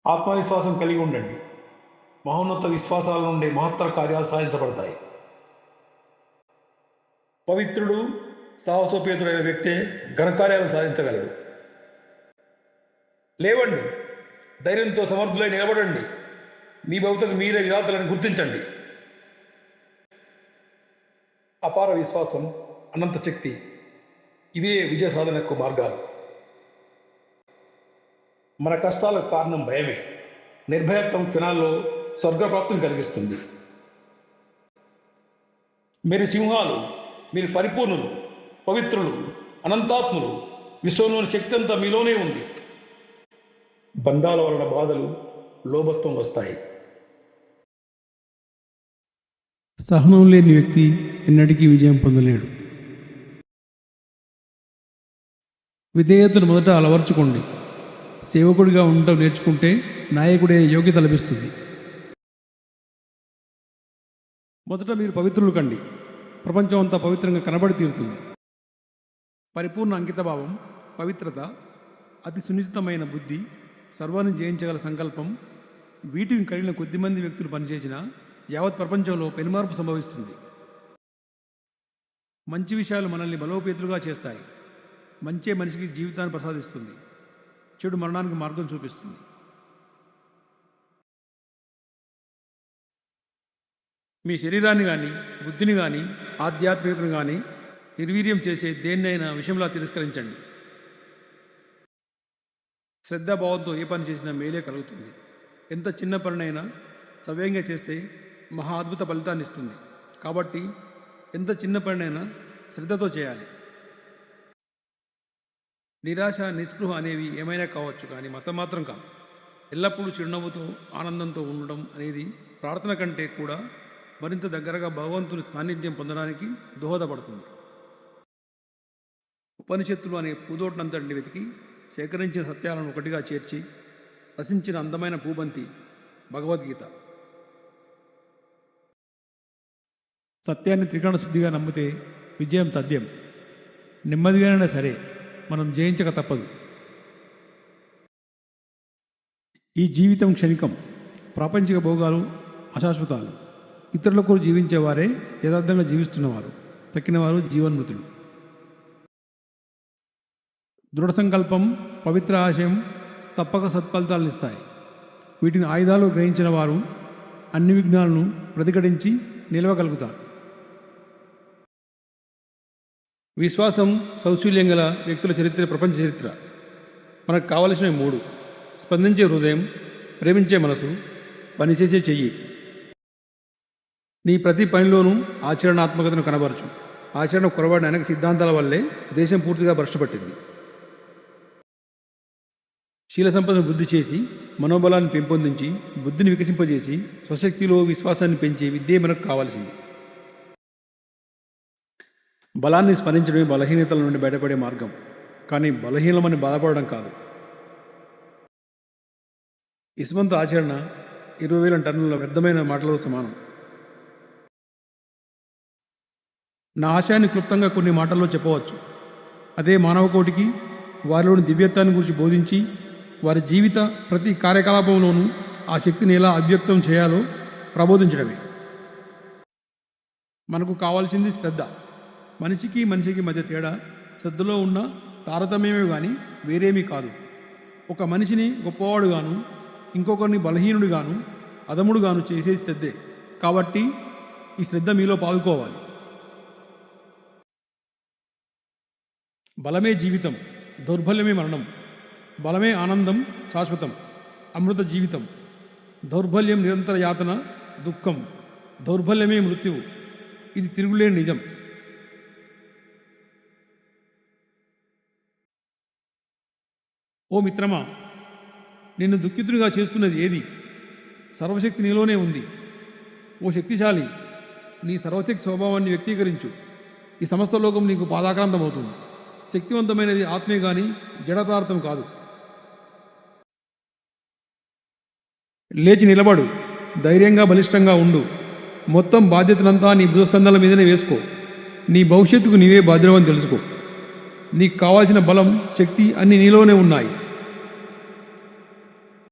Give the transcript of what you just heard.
ఆత్మవిశ్వాసం కలిగి ఉండండి. మహోన్నత విశ్వాసాల నుండి మహత్తర కార్యాలు సాధించబడతాయి. పవిత్రుడు, సాహసోపేతుడైన వ్యక్తే ఘనకార్యాలు సాధించగలడు. లేవండి, ధైర్యంతో సమర్థులై నిలబడండి. మీ భవితకు మీరే విధాతలను గుర్తించండి. అపార విశ్వాసం, అనంత శక్తి, ఇవే విజయ సాధనకు మార్గాలు. మన కష్టాలకు కారణం భయమే. నిర్భయత్వం క్షణాల్లో స్వర్గప్రాప్తం కలిగిస్తుంది. మీరు సింహాలు, మీరు పరిపూర్ణులు, పవిత్రులు, అనంతాత్ములు. విశ్వంలోని శక్తి అంతా మీలోనే ఉంది. బంధాల వలన బాధలు, లోభత్వం వస్తాయి. సహనం లేని వ్యక్తి ఎన్నటికీ విజయం పొందలేడు. విధేయతను మొదట అలవర్చుకోండి. సేవకుడిగా ఉండటం నేర్చుకుంటే నాయకుడే యోగ్యత లభిస్తుంది. మొదట మీరు పవిత్రులు కండి. ప్రపంచం అంతా పవిత్రంగా కనబడి తీరుతుంది. పరిపూర్ణ అంకితభావం, పవిత్రత, అతి సునిశ్చితమైన బుద్ధి, సర్వాన్ని జయించగల సంకల్పం, వీటిని కలిగిన కొద్దిమంది వ్యక్తులు పనిచేసిన యావత్ ప్రపంచంలో పెనుమార్పు సంభవిస్తుంది. మంచి విషయాలు మనల్ని బలోపేతులుగా చేస్తాయి. మంచే మనిషికి జీవితాన్ని ప్రసాదిస్తుంది. చెడు మరణానికి మార్గం చూపిస్తుంది. మీ శరీరాన్ని కానీ, బుద్ధిని కానీ, ఆధ్యాత్మికతను కానీ నిర్వీర్యం చేసే దేన్నైనా విషయంలా తిరస్కరించండి. శ్రద్ధాభావంతో ఏ పని చేసినా మేలే కలుగుతుంది. ఎంత చిన్న పనినైనా సవ్యంగా చేస్తే మహా అద్భుత ఫలితాన్ని ఇస్తుంది. కాబట్టి ఎంత చిన్న పనినైనా శ్రద్ధతో చేయాలి. నిరాశ, నిస్పృహ అనేవి ఏమైనా కావచ్చు, కానీ మతం మాత్రం కాదు. ఎల్లప్పుడూ చిరునవ్వుతో, ఆనందంతో ఉండడం అనేది ప్రార్థన కంటే కూడా మరింత దగ్గరగా భగవంతుని సాన్నిధ్యం పొందడానికి దోహదపడుతుంది. ఉపనిషత్తులు అనే పూదోటనంతటిని వెతికి సేకరించిన సత్యాలను ఒకటిగా చేర్చి రచించిన అందమైన పూబంతి భగవద్గీత. సత్యాన్ని త్రికరణ శుద్ధిగా నమ్మితే విజయం తథ్యం. నెమ్మదిగానైనా సరే మనం జయించక తప్పదు. ఈ జీవితం క్షణికం. ప్రాపంచిక భోగాలు అశాశ్వతాలు. ఇతరులకు జీవించేవారే యథార్థంగా జీవిస్తున్నవారు. తక్కినవారు జీవన్మృతులు. దృఢ సంకల్పం, పవిత్ర ఆశయం తప్పక సత్ఫలితాలను ఇస్తాయి. వీటిని ఆయుధాలు గ్రహించిన వారు అన్ని విఘ్నాలను ప్రతిఘటించి నిలవగలుగుతారు. విశ్వాసం, సౌశీల్యం గల వ్యక్తుల చరిత్ర ప్రపంచ చరిత్ర. మనకు కావలసినవి 3: స్పందించే హృదయం, ప్రేమించే మనసు, పనిచేసే చెయ్యి. నీ ప్రతి పనిలోనూ ఆచరణాత్మకతను కనబరచు. ఆచరణ కొరబడిన అనేక సిద్ధాంతాల వల్లే దేశం పూర్తిగా భ్రష్టపట్టింది. శీల సంపదను వృద్ధి చేసి, మనోబలాన్ని పెంపొందించి, బుద్ధిని వికసింపజేసి, స్వశక్తిలో విశ్వాసాన్ని పెంచే విద్యే మనకు కావాల్సింది. బలాన్ని స్మరించడమే బలహీనతల నుండి బయటపడే మార్గం, కానీ బలహీనమని బాధపడడం కాదు. ఇస్మంత ఆచరణ 20,000 టన్నుల వ్యర్థమైన మాటలతో సమానం. నా ఆశయాన్ని క్లుప్తంగా కొన్ని మాటల్లో చెప్పవచ్చు. అదే మానవ కోటికి వారిలోని దివ్యత్వాన్ని గురించి బోధించి, వారి జీవిత ప్రతి కార్యకలాపంలోనూ ఆ శక్తిని ఎలా అవ్యక్తం చేయాలో ప్రబోధించడమే. మనకు కావాల్సింది శ్రద్ధ. మనిషికి మనిషికి మధ్య తేడా శ్రద్ధలో ఉన్న తారతమ్యమే కానీ వేరేమీ కాదు. ఒక మనిషిని గొప్పవాడుగాను, ఇంకొకరిని బలహీనుడిగాను, అధముడుగాను చేసేది శ్రద్ధే. కాబట్టి ఈ శ్రద్ధ మీలో పాదుకోవాలి. బలమే జీవితం, దౌర్బల్యమే మరణం. బలమే ఆనందం, శాశ్వతం, అమృత జీవితం. దౌర్బల్యం నిరంతర యాతన, దుఃఖం. దౌర్బల్యమే మృత్యువు. ఇది తిరుగులేని నిజం. ఓ మిత్రమా, నిన్ను దుఃఖితునిగా చేస్తున్నది ఏది? సర్వశక్తి నీలోనే ఉంది. ఓ శక్తిశాలి, నీ సర్వశక్తి స్వభావాన్ని వ్యక్తీకరించు. ఈ సమస్త లోకం నీకు పాదాక్రాంతమవుతుంది. శక్తివంతమైనది ఆత్మే కానీ జడపదార్థం కాదు. లేచి నిలబడు. ధైర్యంగా, బలిష్టంగా ఉండు. మొత్తం బాధ్యతనంతా నీ భుజస్కంధాల మీదనే వేసుకో. నీ భవిష్యత్తుకు నీవే బాధ్యుడవని తెలుసుకో. నీకు కావాల్సిన బలం, శక్తి అన్నీ నీలోనే ఉన్నాయి.